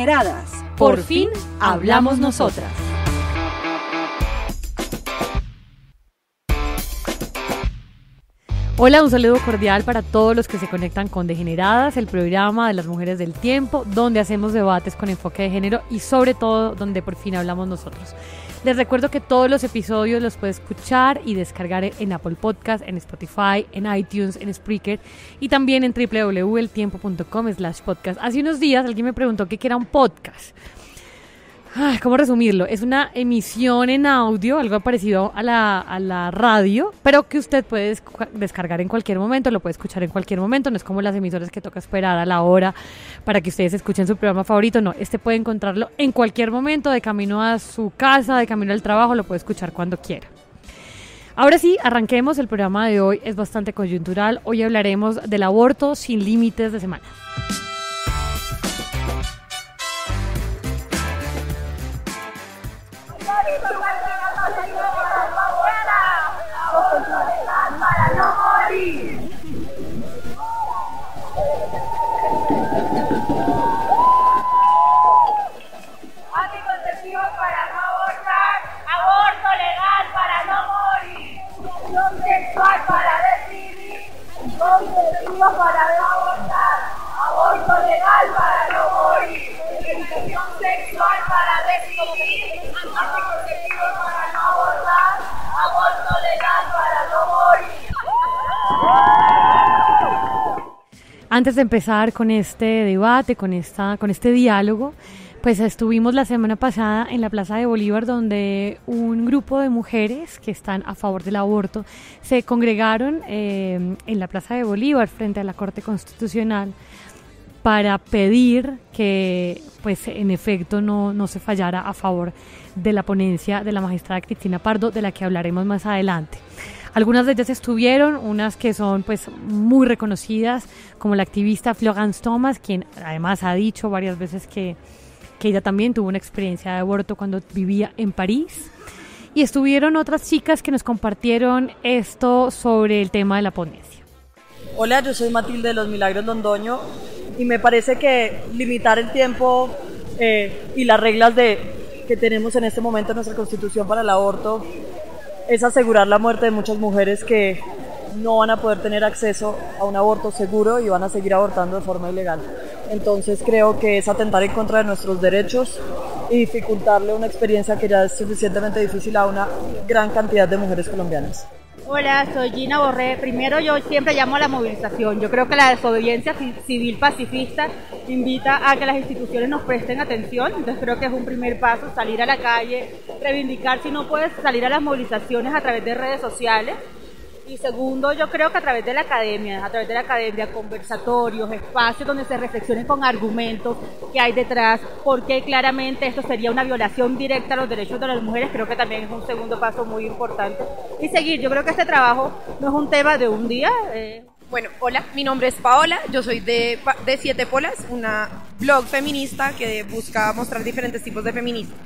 Degeneradas. Por fin hablamos nosotras. Hola, un saludo cordial para todos los que se conectan con Degeneradas, el programa de las mujeres del tiempo, donde hacemos debates con enfoque de género y sobre todo donde por fin hablamos nosotros. Les recuerdo que todos los episodios los puede escuchar y descargar en Apple Podcast, en Spotify, en iTunes, en Spreaker y también en www.eltiempo.com/podcast. Hace unos días alguien me preguntó qué era un podcast. ¿Cómo resumirlo? Es una emisión en audio, algo parecido a la radio, pero que usted puede descargar en cualquier momento, lo puede escuchar en cualquier momento, no es como las emisoras que toca esperar a la hora para que ustedes escuchen su programa favorito, no, puede encontrarlo en cualquier momento, de camino a su casa, de camino al trabajo, lo puede escuchar cuando quiera. Ahora sí, arranquemos, el programa de hoy es bastante coyuntural, hoy hablaremos del aborto sin límites de semana. Para no morir. Anticonceptivos para no abortar, aborto legal para no morir, educación sexual para decidir, anticonceptivos para no abortar, aborto legal para no morir, educación sexual para decidir, anticonceptivos para no abortar, aborto legal para no morir. Antes de empezar con este debate, con este diálogo, pues estuvimos la semana pasada en la Plaza de Bolívar, donde un grupo de mujeres que están a favor del aborto se congregaron en la Plaza de Bolívar frente a la Corte Constitucional para pedir que, pues, en efecto no se fallara a favor de la ponencia de la magistrada Cristina Pardo, de la que hablaremos más adelante. Algunas de ellas estuvieron, unas que son pues muy reconocidas, como la activista Florence Thomas, quien además ha dicho varias veces que ella también tuvo una experiencia de aborto cuando vivía en París. Y estuvieron otras chicas que nos compartieron esto sobre el tema de la ponencia. Hola, yo soy Matilde de los Milagros Londoño y me parece que limitar el tiempo y las reglas que tenemos en este momento en nuestra Constitución para el aborto es asegurar la muerte de muchas mujeres que no van a poder tener acceso a un aborto seguro y van a seguir abortando de forma ilegal. Entonces creo que es atentar en contra de nuestros derechos y dificultarle una experiencia que ya es suficientemente difícil a una gran cantidad de mujeres colombianas. Hola, soy Gina Borré. Primero, yo siempre llamo a la movilización. Yo creo que la desobediencia civil pacifista invita a que las instituciones nos presten atención. Entonces creo que es un primer paso, salir a la calle, reivindicar. Si no puedes salir a las movilizaciones a través de redes sociales. Y segundo, yo creo que a través de la academia, conversatorios, espacios donde se reflexionen con argumentos que hay detrás, porque claramente esto sería una violación directa a los derechos de las mujeres, creo que también es un segundo paso muy importante. Y seguir, yo creo que este trabajo no es un tema de un día. Bueno, hola, mi nombre es Paola, yo soy de Siete Polas, una blog feminista que busca mostrar diferentes tipos de feminismo.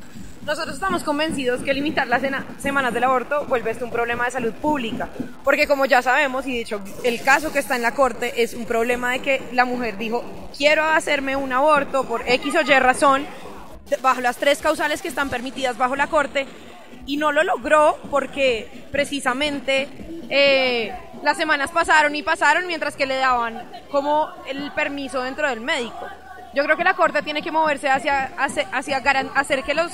Nosotros estamos convencidos que limitar las semanas del aborto vuelve esto un problema de salud pública, porque como ya sabemos, y de hecho el caso que está en la corte es un problema de que la mujer dijo, quiero hacerme un aborto por X o Y razón, bajo las 3 causales que están permitidas bajo la corte, y no lo logró porque precisamente las semanas pasaron mientras que le daban como el permiso dentro del médico. Yo creo que la corte tiene que moverse hacia hacer que los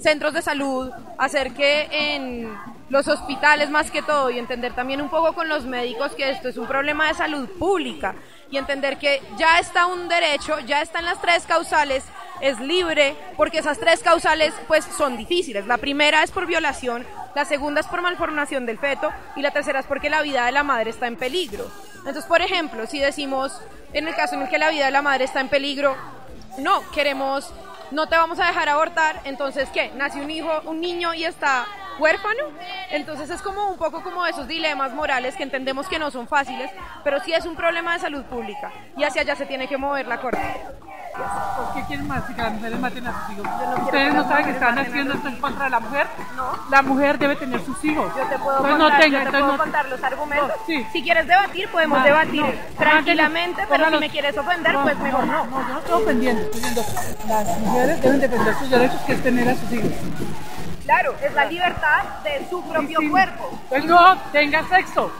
centros de salud, hacer que en los hospitales más que todo, y entender también un poco con los médicos que esto es un problema de salud pública, y entender que ya está un derecho, ya están las 3 causales, es libre, porque esas 3 causales pues son difíciles. La primera es por violación, la segunda es por malformación del feto y la tercera es porque la vida de la madre está en peligro. Entonces, por ejemplo, si decimos, en el caso en el que la vida de la madre está en peligro, no te vamos a dejar abortar, entonces ¿qué? Nace un niño y está huérfano. Entonces es como un poco como esos dilemas morales que entendemos que no son fáciles, pero sí es un problema de salud pública y hacia allá se tiene que mover la corte. gracias. ¿Por qué quieren más que las mujeres maten a sus hijos? ¿Ustedes no saben que están haciendo esto en contra de la mujer? No. La mujer debe tener sus hijos. Yo te puedo contar los argumentos. Sí. Si quieres debatir, podemos debatir tranquilamente, pero si me quieres ofender, pues mejor no. No, yo no estoy ofendiendo. Estoy diciendo, las mujeres deben defender sus derechos, que es tener a sus hijos. Claro, es la libertad de su propio cuerpo. Pues no tenga sexo.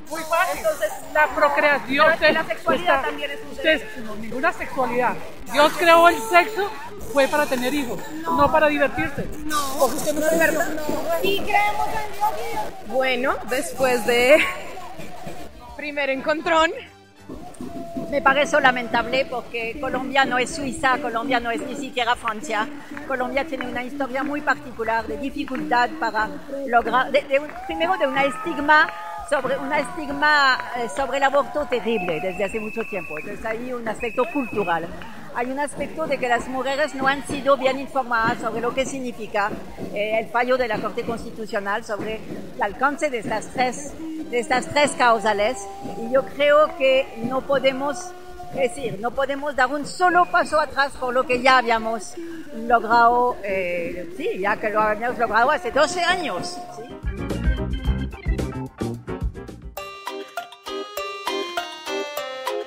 Muy fácil. Entonces, la procreación. Pero es que la sexualidad también es un derecho. No, ninguna sexualidad. Dios creó el sexo fue para tener hijos, no para divertirse. No, usted no es verdad. Y creemos en Dios. Bueno, después de primer encontrón, Me parece lamentable porque Colombia no es Suiza, Colombia no es ni siquiera Francia. Colombia tiene una historia muy particular de dificultad para lograr, primero de un estigma sobre el aborto terrible desde hace mucho tiempo. Entonces hay un aspecto cultural. Hay un aspecto de que las mujeres no han sido bien informadas sobre lo que significa el fallo de la Corte Constitucional sobre el alcance de estas tres causales, y yo creo que no podemos dar un solo paso atrás por lo que ya habíamos logrado, ya que lo habíamos logrado hace 12 años. ¿Sí?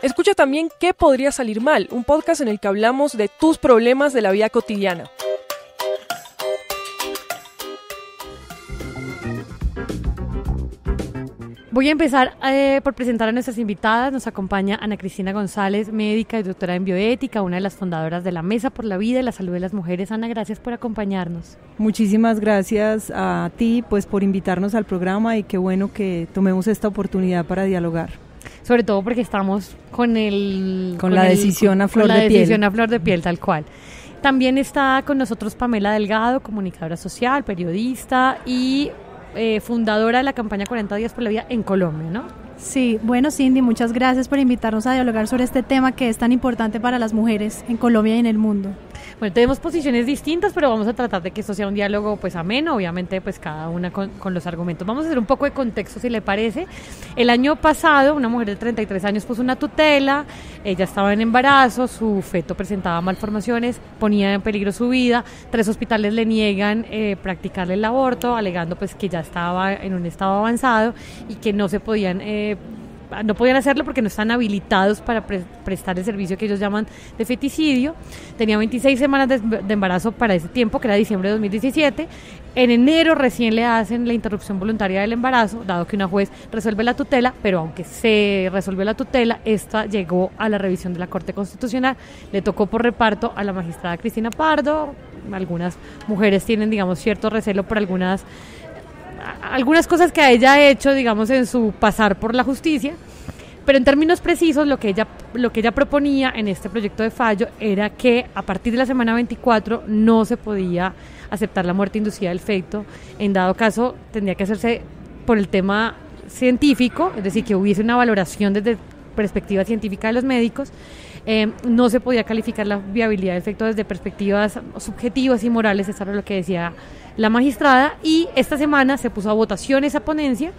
Escucha también ¿Qué podría salir mal?, un podcast en el que hablamos de tus problemas de la vida cotidiana. Voy a empezar por presentar a nuestras invitadas. Nos acompaña Ana Cristina González, médica y doctora en bioética, una de las fundadoras de la Mesa por la Vida y la Salud de las Mujeres. Ana, gracias por acompañarnos. Muchísimas gracias a ti pues por invitarnos al programa, y qué bueno que tomemos esta oportunidad para dialogar. Sobre todo porque estamos con la decisión a flor de piel, tal cual. También está con nosotros Pamela Delgado, comunicadora social, periodista y fundadora de la campaña 40 días por la vida en Colombia, ¿no? Sí, bueno, Cindy, muchas gracias por invitarnos a dialogar sobre este tema que es tan importante para las mujeres en Colombia y en el mundo. Bueno, tenemos posiciones distintas, pero vamos a tratar de que esto sea un diálogo pues ameno, obviamente pues cada una con los argumentos. Vamos a hacer un poco de contexto, si le parece. El año pasado, una mujer de 33 años puso una tutela, ella estaba en embarazo, su feto presentaba malformaciones, ponía en peligro su vida, 3 hospitales le niegan practicarle el aborto, alegando pues que ya estaba en un estado avanzado y que no podían hacerlo porque no están habilitados para prestar el servicio que ellos llaman de feticidio. Tenía 26 semanas de embarazo para ese tiempo, que era diciembre de 2017. En enero recién le hacen la interrupción voluntaria del embarazo, dado que una juez resuelve la tutela, pero aunque se resolvió la tutela, esta llegó a la revisión de la Corte Constitucional. Le tocó por reparto a la magistrada Cristina Pardo. Algunas mujeres tienen, digamos, cierto recelo por algunas cosas que ella ha hecho, digamos, en su pasar por la justicia, pero en términos precisos lo que ella proponía en este proyecto de fallo era que a partir de la semana 24 no se podía aceptar la muerte inducida del feto. En dado caso tendría que hacerse por el tema científico, es decir, que hubiese una valoración desde perspectiva científica de los médicos. No se podía calificar la viabilidad del feto desde perspectivas subjetivas y morales. Eso era lo que decía la magistrada, y esta semana se puso a votación esa ponencia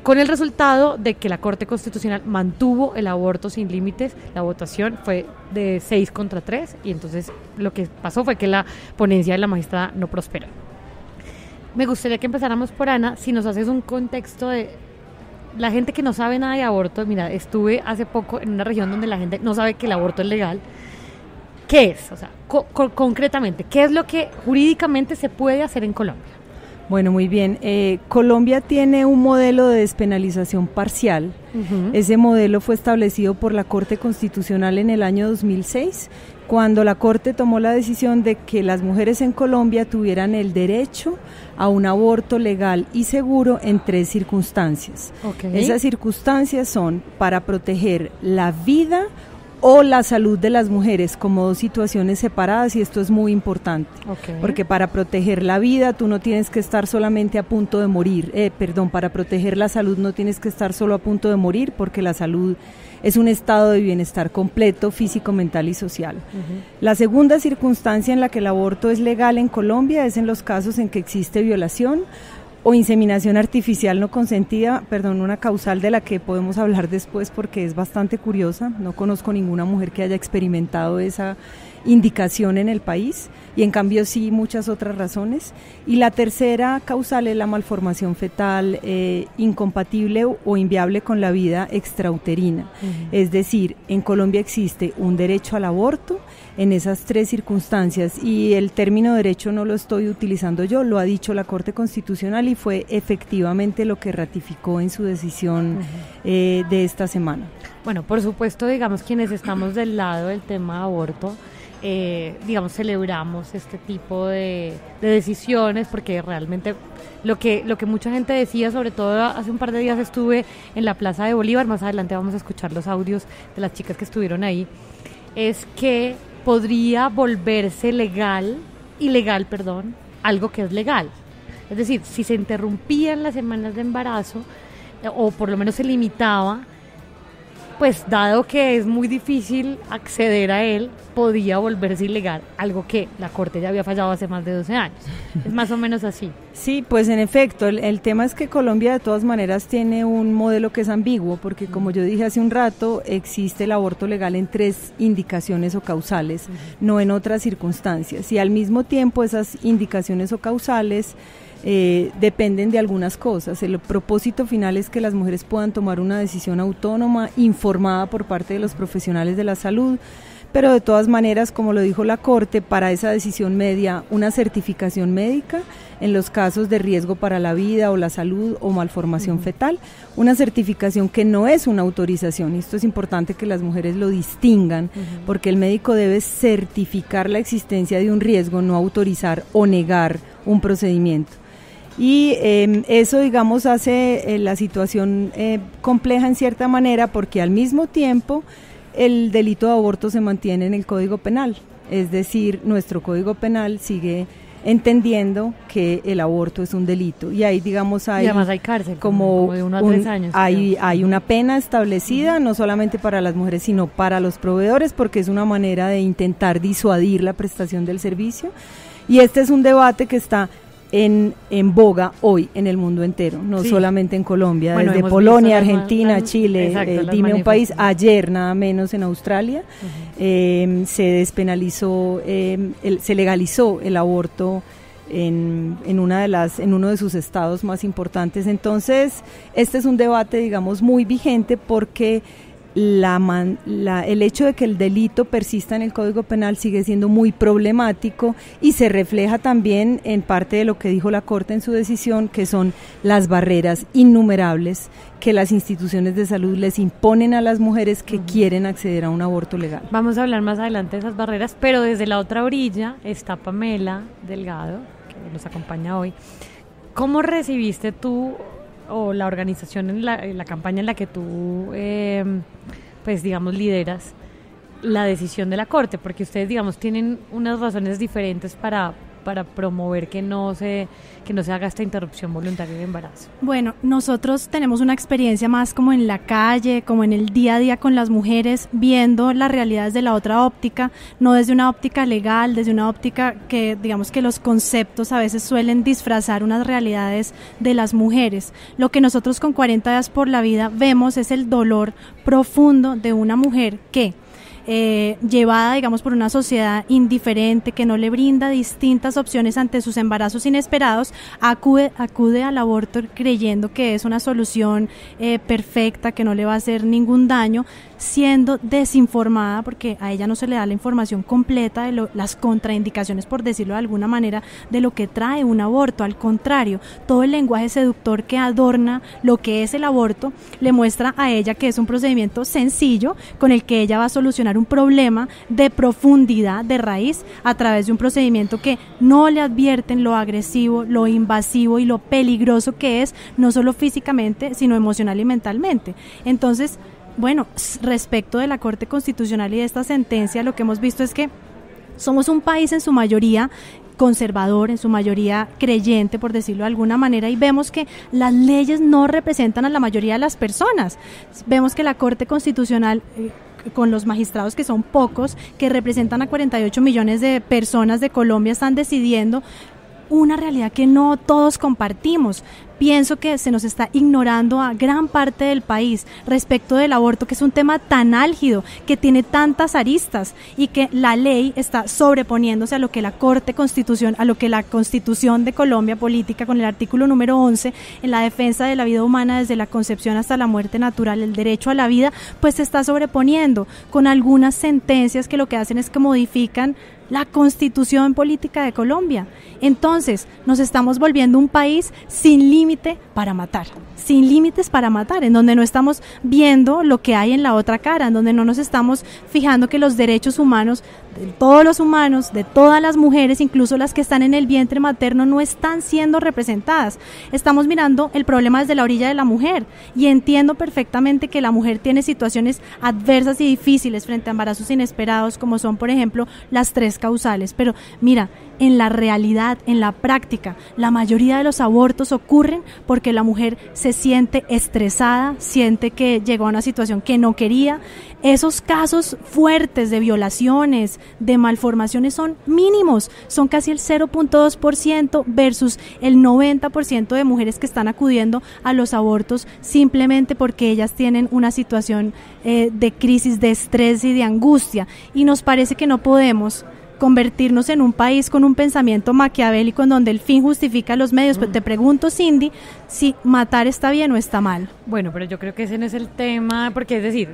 con el resultado de que la Corte Constitucional mantuvo el aborto sin límites. La votación fue de 6 contra 3, y entonces lo que pasó fue que la ponencia de la magistrada no prosperó. Me gustaría que empezáramos por Ana, si nos haces un contexto de la gente que no sabe nada de aborto. Mira, estuve hace poco en una región donde la gente no sabe que el aborto es legal. ¿Qué es? O sea, concretamente, ¿qué es lo que jurídicamente se puede hacer en Colombia? Bueno, muy bien. Colombia tiene un modelo de despenalización parcial. Ese modelo fue establecido por la Corte Constitucional en el año 2006, cuando la Corte tomó la decisión de que las mujeres en Colombia tuvieran el derecho a un aborto legal y seguro en 3 circunstancias. Okay. Esas circunstancias son para proteger la vida o la salud de las mujeres, como 2 situaciones separadas, y esto es muy importante, porque para proteger la vida tú no tienes que estar solamente a punto de morir, para proteger la salud no tienes que estar solo a punto de morir, porque la salud es un estado de bienestar completo, físico, mental y social. La segunda circunstancia en la que el aborto es legal en Colombia es en los casos en que existe violación o inseminación artificial no consentida, una causal de la que podemos hablar después porque es bastante curiosa. No conozco ninguna mujer que haya experimentado esa indicación en el país, y en cambio sí muchas otras razones. Y la tercera causal es la malformación fetal incompatible o inviable con la vida extrauterina. Es decir, en Colombia existe un derecho al aborto en esas 3 circunstancias, y el término derecho no lo estoy utilizando yo, lo ha dicho la Corte Constitucional y fue efectivamente lo que ratificó en su decisión de esta semana. Bueno, por supuesto, digamos, quienes estamos del lado del tema aborto, digamos, celebramos este tipo de decisiones, porque realmente lo que mucha gente decía, sobre todo hace un par de días estuve en la Plaza de Bolívar, más adelante vamos a escuchar los audios de las chicas que estuvieron ahí, es que podría volverse ilegal, algo que es legal. Es decir, si se interrumpían las semanas de embarazo, o por lo menos se limitaba, pues dado que es muy difícil acceder a él, podía volverse ilegal, algo que la Corte ya había fallado hace más de 12 años. Es más o menos así. Sí, pues en efecto, el tema es que Colombia de todas maneras tiene un modelo que es ambiguo, porque como yo dije hace un rato, existe el aborto legal en 3 indicaciones o causales, no en otras circunstancias, y al mismo tiempo esas indicaciones o causales dependen de algunas cosas. El propósito final es que las mujeres puedan tomar una decisión autónoma, informada por parte de los profesionales de la salud, pero de todas maneras, como lo dijo la Corte, para esa decisión media, una certificación médica en los casos de riesgo para la vida o la salud o malformación fetal, una certificación que no es una autorización. Esto es importante que las mujeres lo distingan, porque el médico debe certificar la existencia de un riesgo, no autorizar o negar un procedimiento. Y eso, digamos, hace la situación compleja en cierta manera, porque al mismo tiempo el delito de aborto se mantiene en el Código Penal, es decir, nuestro Código Penal sigue entendiendo que el aborto es un delito, y ahí, digamos, hay, y además hay cárcel, como de 1 a 3 años. Hay una pena establecida, no solamente para las mujeres, sino para los proveedores, porque es una manera de intentar disuadir la prestación del servicio, y este es un debate que está en boga hoy en el mundo entero, no solamente en Colombia, bueno, desde Polonia, Argentina, Chile, dime un país, ayer nada menos en Australia, se despenalizó, se legalizó el aborto en uno de sus estados más importantes. Entonces, este es un debate, digamos, muy vigente, porque el hecho de que el delito persista en el Código Penal sigue siendo muy problemático, y se refleja también en parte de lo que dijo la Corte en su decisión, que son las barreras innumerables que las instituciones de salud les imponen a las mujeres que quieren acceder a un aborto legal. Vamos a hablar más adelante de esas barreras, pero desde la otra orilla está Pamela Delgado, que nos acompaña hoy. ¿Cómo recibiste tú, o la organización en la campaña en la que tú, pues digamos, lideras, la decisión de la Corte? Porque ustedes, digamos, tienen unas razones diferentes para promover que no se haga esta interrupción voluntaria del embarazo. Bueno, nosotros tenemos una experiencia más como en la calle, como en el día a día con las mujeres, viendo la realidad desde la otra óptica, no desde una óptica legal, desde una óptica que, digamos, que los conceptos a veces suelen disfrazar unas realidades de las mujeres. Lo que nosotros con 40 días por la vida vemos es el dolor profundo de una mujer que, llevada, digamos, por una sociedad indiferente que no le brinda distintas opciones ante sus embarazos inesperados, acude al aborto creyendo que es una solución perfecta, que no le va a hacer ningún daño, siendo desinformada, porque a ella no se le da la información completa de las contraindicaciones, por decirlo de alguna manera, de lo que trae un aborto. Al contrario, todo el lenguaje seductor que adorna lo que es el aborto le muestra a ella que es un procedimiento sencillo con el que ella va a solucionar un problema de profundidad, de raíz, a través de un procedimiento que no le advierten lo agresivo, lo invasivo y lo peligroso que es, no solo físicamente, sino emocional y mentalmente. Entonces, bueno, respecto de la Corte Constitucional y de esta sentencia, lo que hemos visto es que somos un país en su mayoría conservador, en su mayoría creyente, por decirlo de alguna manera, y vemos que las leyes no representan a la mayoría de las personas. Vemos que la Corte Constitucional, con los magistrados, que son pocos, que representan a 48 millones de personas de Colombia, están decidiendo una realidad que no todos compartimos. Pienso que se nos está ignorando a gran parte del país respecto del aborto, que es un tema tan álgido, que tiene tantas aristas y que la ley está sobreponiéndose a lo que la a lo que la Constitución de Colombia política, con el artículo número 11, en la defensa de la vida humana desde la concepción hasta la muerte natural, el derecho a la vida, pues se está sobreponiendo con algunas sentencias que lo que hacen es que modifican la Constitución política de Colombia. Entonces, nos estamos volviendo un país sin límite para matar, sin límites para matar, en donde no estamos viendo lo que hay en la otra cara, en donde no nos estamos fijando que los derechos humanos de todos los humanos, de todas las mujeres, incluso las que están en el vientre materno, no están siendo representadas. Estamos mirando el problema desde la orilla de la mujer y entiendo perfectamente que la mujer tiene situaciones adversas y difíciles frente a embarazos inesperados, como son, por ejemplo, las 3 causales, pero mira, en la realidad, en la práctica, la mayoría de los abortos ocurren porque la mujer se siente estresada, siente que llegó a una situación que no quería. Esos casos fuertes de violaciones, de malformaciones son mínimos, son casi el 0.2% versus el 90% de mujeres que están acudiendo a los abortos simplemente porque ellas tienen una situación de crisis, de estrés y de angustia, y nos parece que no podemos convertirnos en un país con un pensamiento maquiavélico en donde el fin justifica los medios. Pero te pregunto, Cindy, si matar está bien o está mal. Bueno, pero yo creo que ese no es el tema, porque es decir,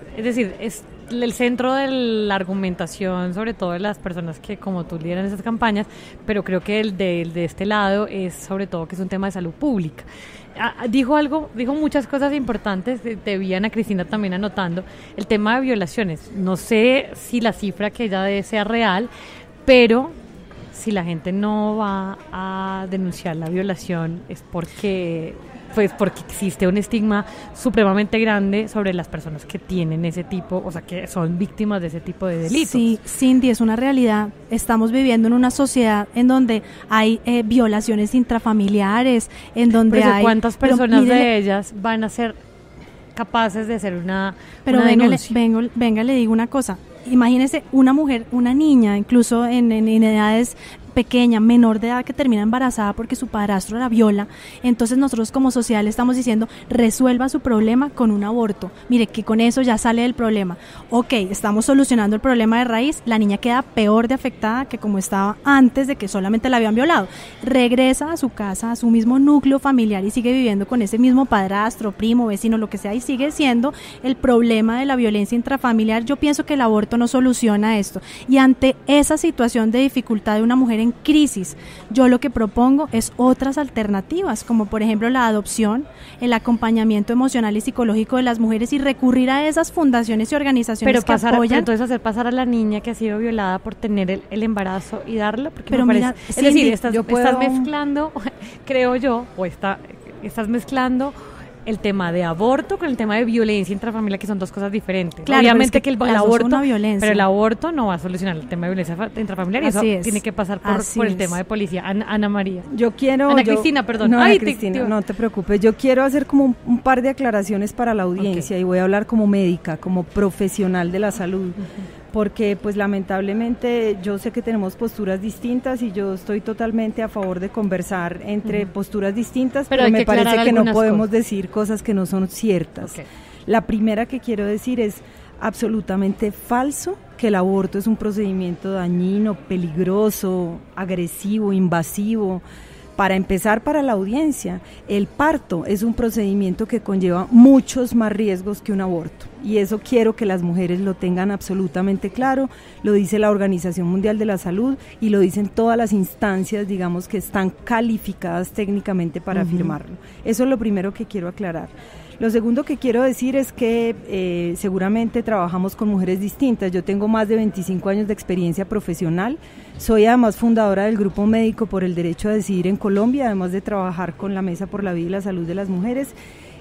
es el centro de la argumentación, sobre todo de las personas que como tú lideran esas campañas, pero creo que el de este lado es sobre todo que es un tema de salud pública. Dijo muchas cosas importantes, te vi a Ana Cristina también anotando, el tema de violaciones. No sé si la cifra que ella dé sea real, pero si la gente no va a denunciar la violación es porque existe un estigma supremamente grande sobre las personas que tienen ese tipo, o sea, que son víctimas de ese tipo de delitos. Sí, Cindy, es una realidad. Estamos viviendo en una sociedad en donde hay violaciones intrafamiliares, en donde hay... ¿Cuántas personas de ellas van a ser capaces de hacer una denuncia? Venga, le digo una cosa. Imagínese una mujer, una niña, incluso en edades pequeña, menor de edad, que termina embarazada porque su padrastro la viola. Entonces nosotros como sociedad le estamos diciendo, resuelva su problema con un aborto. Mire que con eso ya sale del problema. Ok, estamos solucionando el problema de raíz, la niña queda peor de afectada que como estaba antes de que solamente la habían violado. Regresa a su casa, a su mismo núcleo familiar y sigue viviendo con ese mismo padrastro, primo, vecino, lo que sea, y sigue siendo el problema de la violencia intrafamiliar. Yo pienso que el aborto no soluciona esto. Y ante esa situación de dificultad de una mujer en crisis, yo lo que propongo es otras alternativas, como por ejemplo la adopción, el acompañamiento emocional y psicológico de las mujeres y recurrir a esas fundaciones y organizaciones que apoyan. Pero entonces hacer pasar a la niña que ha sido violada por tener el embarazo y darlo, porque pero me mira, parece, es decir, estás mezclando, creo yo, estás mezclando el tema de aborto con el tema de violencia intrafamiliar, que son dos cosas diferentes. Claro, obviamente que el aborto, pero el aborto no va a solucionar el tema de violencia intrafamiliar, y eso tiene que pasar por el tema de policía. Ana María. Cristina, perdón. No, Ana Cristina, no te preocupes. Yo quiero hacer como un par de aclaraciones para la audiencia, y voy a hablar como médica, como profesional de la salud. Porque pues lamentablemente yo sé que tenemos posturas distintas y yo estoy totalmente a favor de conversar entre posturas distintas, pero me parece que no podemos decir cosas que no son ciertas. La primera que quiero decir es absolutamente falso que el aborto es un procedimiento dañino, peligroso, agresivo, invasivo. Para empezar, para la audiencia, el parto es un procedimiento que conlleva muchos más riesgos que un aborto, y eso quiero que las mujeres lo tengan absolutamente claro. Lo dice la Organización Mundial de la Salud y lo dicen todas las instancias, digamos, que están calificadas técnicamente para afirmarlo. Eso es lo primero que quiero aclarar. Lo segundo que quiero decir es que seguramente trabajamos con mujeres distintas. Yo tengo más de 25 años de experiencia profesional, soy además fundadora del Grupo Médico por el Derecho a Decidir en Colombia, además de trabajar con la Mesa por la Vida y la Salud de las Mujeres,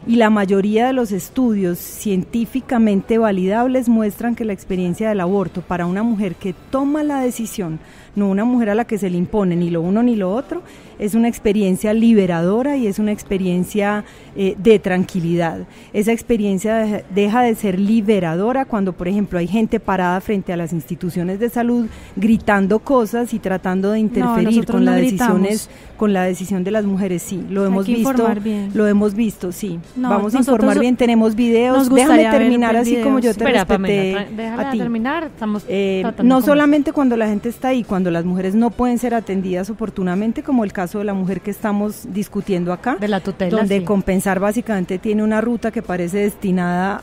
y la mayoría de los estudios científicamente validables muestran que la experiencia del aborto para una mujer que toma la decisión, no una mujer a la que se le impone ni lo uno ni lo otro, es una experiencia liberadora y es una experiencia de tranquilidad. Esa experiencia deja de ser liberadora cuando, por ejemplo, hay gente parada frente a las instituciones de salud gritando cosas y tratando de interferir con la decisión de las mujeres. Sí, lo hemos visto, sí. No, vamos a informar bien, tenemos videos. Déjame terminar así como yo te respeté a ti. Terminar, no solamente cuando la gente está ahí, cuando las mujeres no pueden ser atendidas oportunamente, como el caso de la mujer que estamos discutiendo acá, de la tutela, donde sí. Compensar básicamente tiene una ruta que parece destinada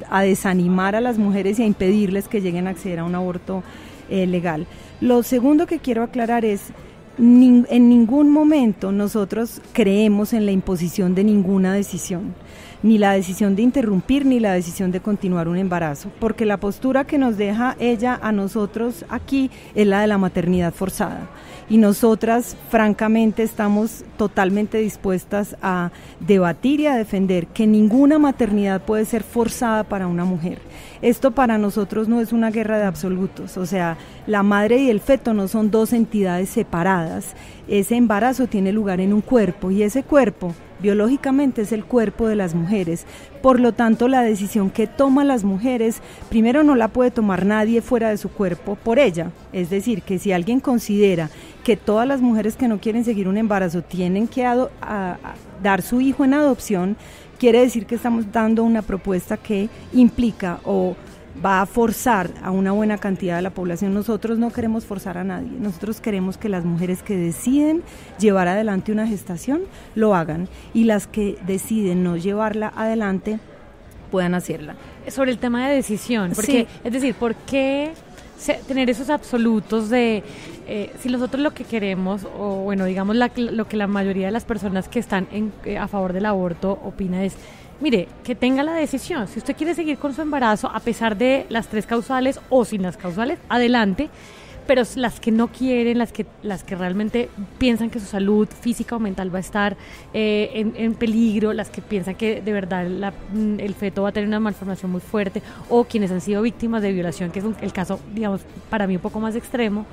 a desanimar a las mujeres y a impedirles que lleguen a acceder a un aborto legal. Lo segundo que quiero aclarar es, en ningún momento nosotros creemos en la imposición de ninguna decisión, ni la decisión de interrumpir ni la decisión de continuar un embarazo, porque la postura que nos deja ella a nosotros aquí es la de la maternidad forzada, y nosotras francamente estamos totalmente dispuestas a debatir y a defender que ninguna maternidad puede ser forzada para una mujer. Esto para nosotros no es una guerra de absolutos, o sea, la madre y el feto no son dos entidades separadas. Ese embarazo tiene lugar en un cuerpo y ese cuerpo biológicamente es el cuerpo de las mujeres. Por lo tanto, la decisión que toman las mujeres, primero no la puede tomar nadie fuera de su cuerpo por ella. Es decir, que si alguien considera que todas las mujeres que no quieren seguir un embarazo tienen que dar su hijo en adopción, quiere decir que estamos dando una propuesta que implica o va a forzar a una buena cantidad de la población. Nosotros no queremos forzar a nadie, nosotros queremos que las mujeres que deciden llevar adelante una gestación lo hagan y las que deciden no llevarla adelante puedan hacerla. Sobre el tema de decisión, porque sí. Es decir, ¿por qué tener esos absolutos de si nosotros lo que queremos, o bueno, digamos lo que la mayoría de las personas que están a favor del aborto opina es: mire, que tenga la decisión, si usted quiere seguir con su embarazo a pesar de las 3 causales o sin las causales, adelante, pero las que no quieren, las que realmente piensan que su salud física o mental va a estar en peligro, las que piensan que de verdad el feto va a tener una malformación muy fuerte, o quienes han sido víctimas de violación, que es el caso, digamos, para mí un poco más extremo,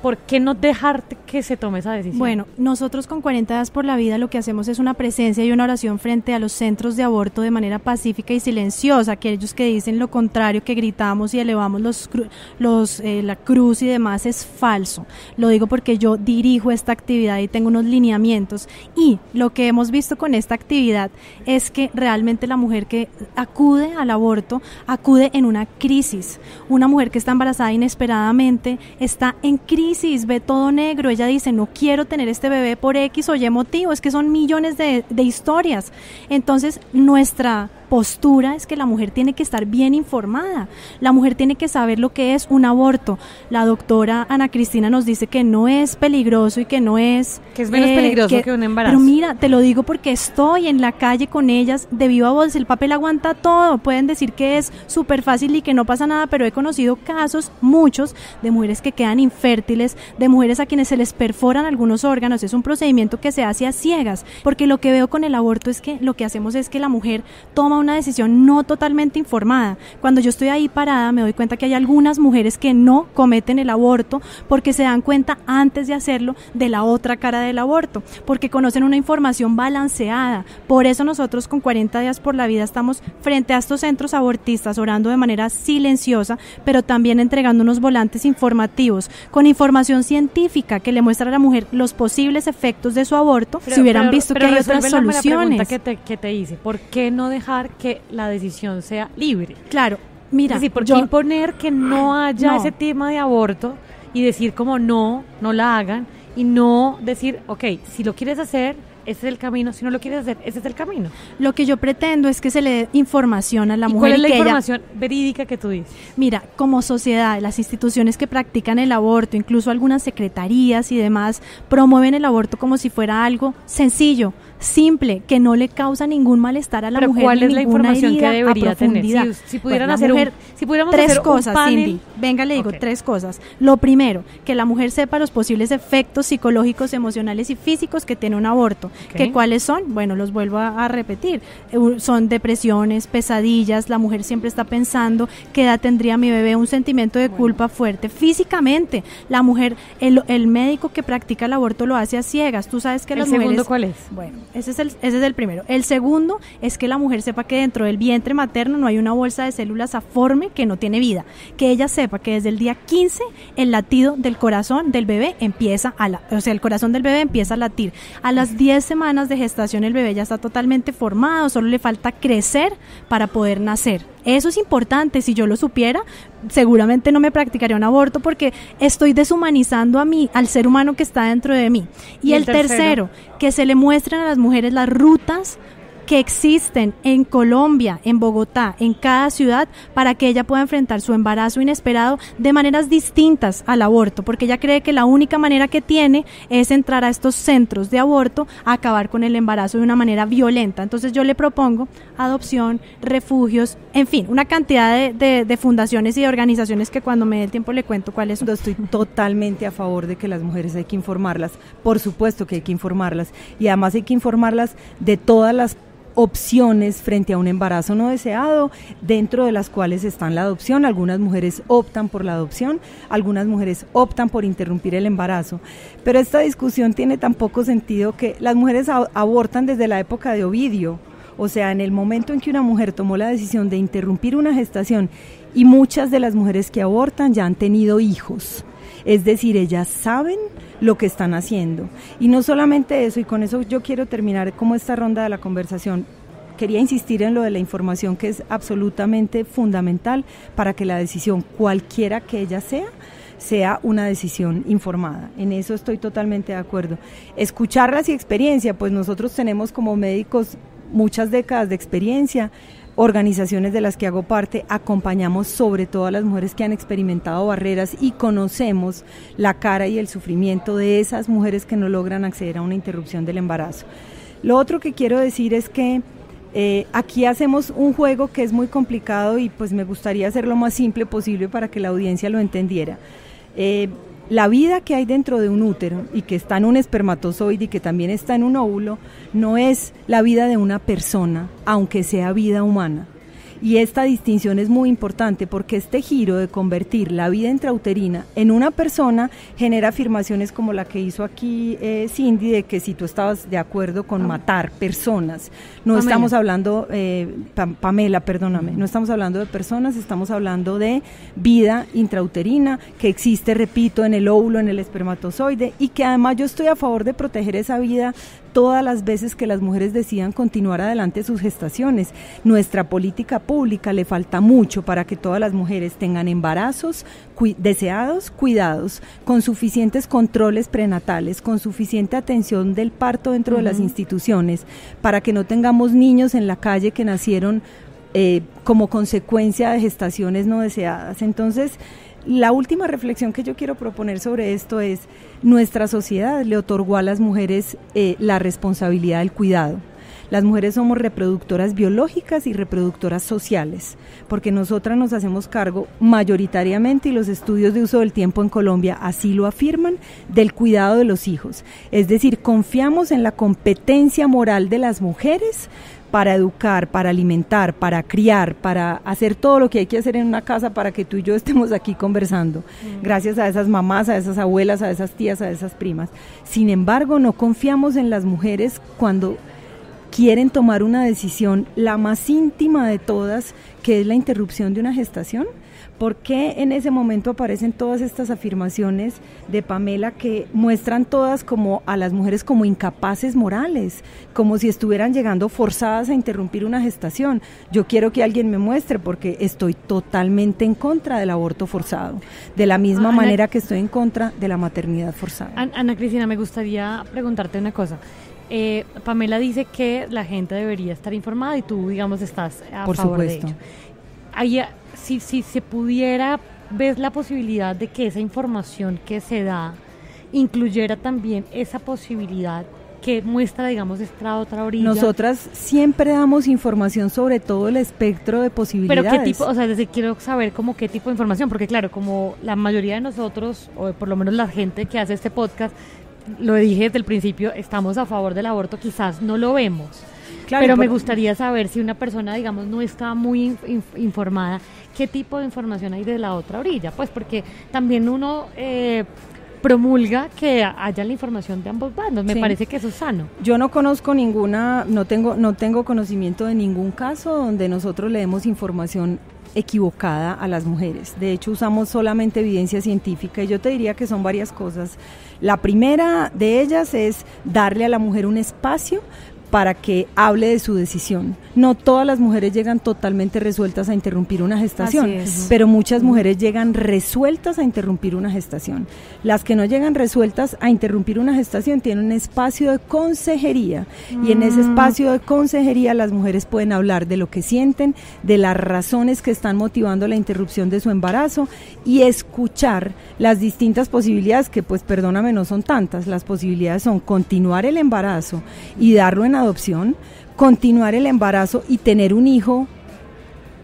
¿por qué no dejar que se tome esa decisión? Bueno, nosotros con 40 Días por la Vida lo que hacemos es una presencia y una oración frente a los centros de aborto de manera pacífica y silenciosa. Aquellos que dicen lo contrario, que gritamos y elevamos la cruz y demás, es falso. Lo digo porque yo dirijo esta actividad y tengo unos lineamientos, y lo que hemos visto con esta actividad es que realmente la mujer que acude al aborto acude en una crisis. Una mujer que está embarazada inesperadamente está en crisis, ve todo negro, ella dice: no quiero tener este bebé por X o Y motivo. Es que son millones de historias. Entonces nuestra postura es que la mujer tiene que estar bien informada, la mujer tiene que saber lo que es un aborto. La doctora Ana Cristina nos dice que no es peligroso y que no es... Que es menos peligroso que un embarazo. Pero mira, te lo digo porque estoy en la calle con ellas de viva voz, el papel aguanta todo, pueden decir que es súper fácil y que no pasa nada, pero he conocido casos, muchos, de mujeres que quedan infértiles, de mujeres a quienes se les perforan algunos órganos. Es un procedimiento que se hace a ciegas, porque lo que veo con el aborto es que lo que hacemos es que la mujer toma una decisión no totalmente informada. Cuando yo estoy ahí parada me doy cuenta que hay algunas mujeres que no cometen el aborto porque se dan cuenta antes de hacerlo de la otra cara del aborto, porque conocen una información balanceada. Por eso nosotros con 40 Días por la Vida estamos frente a estos centros abortistas orando de manera silenciosa, pero también entregando unos volantes informativos con información científica que le muestra a la mujer los posibles efectos de su aborto, si hubieran visto que hay otras soluciones. La pregunta que te hice: ¿por qué no dejar que la decisión sea libre? Claro, mira, es decir, ¿por qué imponer que no haya ese tema de aborto y decir como no la hagan, y no decir, ok, si lo quieres hacer, ese es el camino, si no lo quieres hacer, ese es el camino? Lo que yo pretendo es que se le dé información a la mujer. ¿Cuál es la información verídica que tú dices? Mira, como sociedad, las instituciones que practican el aborto, incluso algunas secretarías y demás, promueven el aborto como si fuera algo sencillo. simple, que no le causa ningún malestar a la Pero mujer. ¿cuál es la información que debería tener? Si pudieran hacer pudiéramos tres hacer cosas, un panel. Cindy. Venga, le digo tres cosas. Lo primero, que la mujer sepa los posibles efectos psicológicos, emocionales y físicos que tiene un aborto. ¿Que cuáles son? Bueno, los vuelvo a repetir. Son depresiones, pesadillas, la mujer siempre está pensando qué edad tendría mi bebé, un sentimiento de culpa fuerte. Físicamente, la mujer, el médico que practica el aborto lo hace a ciegas. Tú sabes que las mujeres... ¿El segundo cuál es? Bueno, ese es el primero. El segundo es que la mujer sepa que dentro del vientre materno no hay una bolsa de células aforme que no tiene vida. Que ella sepa que desde el día 15 el latido del corazón del bebé empieza el corazón del bebé empieza a latir. A las 10 semanas de gestación el bebé ya está totalmente formado, solo le falta crecer para poder nacer. Eso es importante. Si yo lo supiera, seguramente no me practicaría un aborto porque estoy deshumanizando al ser humano que está dentro de mí. Y el tercero, que se le muestren a las mujeres las rutas que existen en Colombia, en Bogotá, en cada ciudad, para que ella pueda enfrentar su embarazo inesperado de maneras distintas al aborto, porque ella cree que la única manera que tiene es entrar a estos centros de aborto a acabar con el embarazo de una manera violenta. Entonces yo le propongo adopción, refugios, en fin, una cantidad de fundaciones y de organizaciones que cuando me dé el tiempo le cuento cuáles son. Estoy totalmente a favor de que las mujeres hay que informarlas, por supuesto que hay que informarlas, y además hay que informarlas de todas las opciones frente a un embarazo no deseado, dentro de las cuales están la adopción. Algunas mujeres optan por la adopción, algunas mujeres optan por interrumpir el embarazo, pero esta discusión tiene tan poco sentido que las mujeres abortan desde la época de Ovidio. O sea, en el momento en que una mujer tomó la decisión de interrumpir una gestación, y muchas de las mujeres que abortan ya han tenido hijos, es decir, ellas saben lo que están haciendo. Y no solamente eso, y con eso yo quiero terminar como esta ronda de la conversación. Quería insistir en lo de la información, que es absolutamente fundamental para que la decisión, cualquiera que ella sea una decisión informada. En eso estoy totalmente de acuerdo. Escucharlas y experiencia, pues nosotros tenemos como médicos muchas décadas de experiencia. Organizaciones de las que hago parte, acompañamos sobre todo a las mujeres que han experimentado barreras y conocemos la cara y el sufrimiento de esas mujeres que no logran acceder a una interrupción del embarazo. Lo otro que quiero decir es que aquí hacemos un juego que es muy complicado y pues me gustaría hacerlo lo más simple posible para que la audiencia lo entendiera. La vida que hay dentro de un útero y que está en un espermatozoide y que también está en un óvulo no es la vida de una persona, aunque sea vida humana. Y esta distinción es muy importante porque este giro de convertir la vida intrauterina en una persona genera afirmaciones como la que hizo aquí Cindy, de que si tú estabas de acuerdo con matar personas. No Pamela. Estamos hablando, Pamela, perdóname, no estamos hablando de personas, estamos hablando de vida intrauterina que existe, repito, en el óvulo, en el espermatozoide, y que además yo estoy a favor de proteger esa vida todas las veces que las mujeres decidan continuar adelante sus gestaciones. Nuestra política pública le falta mucho para que todas las mujeres tengan embarazos deseados, cuidados, con suficientes controles prenatales, con suficiente atención del parto dentro de las instituciones, para que no tengamos niños en la calle que nacieron como consecuencia de gestaciones no deseadas. Entonces, la última reflexión que yo quiero proponer sobre esto es: nuestra sociedad le otorgó a las mujeres la responsabilidad del cuidado. Las mujeres somos reproductoras biológicas y reproductoras sociales, porque nosotras nos hacemos cargo mayoritariamente, y los estudios de uso del tiempo en Colombia así lo afirman, del cuidado de los hijos. Es decir, confiamos en la competencia moral de las mujeres para educar, para alimentar, para criar, para hacer todo lo que hay que hacer en una casa para que tú y yo estemos aquí conversando, gracias a esas mamás, a esas abuelas, a esas tías, a esas primas. Sin embargo, no confiamos en las mujeres cuando quieren tomar una decisión, la más íntima de todas, que es la interrupción de una gestación. ¿Por qué en ese momento aparecen todas estas afirmaciones de Pamela que muestran todas como a las mujeres como incapaces morales, como si estuvieran llegando forzadas a interrumpir una gestación? Yo quiero que alguien me muestre, porque estoy totalmente en contra del aborto forzado, de la misma manera que estoy en contra de la maternidad forzada. Ana Cristina, me gustaría preguntarte una cosa. Pamela dice que la gente debería estar informada y tú, digamos, estás a favor de ello. Ahí, si se pudiera, ¿ves la posibilidad de que esa información que se da incluyera también esa posibilidad ¿qué muestra, digamos, esta otra orilla? Nosotras siempre damos información sobre todo el espectro de posibilidades. Pero qué tipo, o sea, es decir, quiero saber como qué tipo de información, porque claro, como la mayoría de nosotros, o por lo menos la gente que hace este podcast, lo dije desde el principio, estamos a favor del aborto, quizás no lo vemos. Claro, pero me gustaría saber si una persona, digamos, no está muy informada, qué tipo de información hay de la otra orilla, pues porque también uno promulga que haya la información de ambos bandos, me parece que eso es sano. Yo no conozco no tengo conocimiento de ningún caso donde nosotros le demos información equivocada a las mujeres. De hecho, usamos solamente evidencia científica y yo te diría que son varias cosas. La primera de ellas es darle a la mujer un espacio para que hable de su decisión. No todas las mujeres llegan totalmente resueltas a interrumpir una gestación, pero muchas mujeres llegan resueltas a interrumpir una gestación. Las que no llegan resueltas a interrumpir una gestación tienen un espacio de consejería y en ese espacio de consejería las mujeres pueden hablar de lo que sienten, de las razones que están motivando la interrupción de su embarazo y escuchar las distintas posibilidades que, pues perdóname, no son tantas. Las posibilidades son continuar el embarazo y darlo en adopción, continuar el embarazo y tener un hijo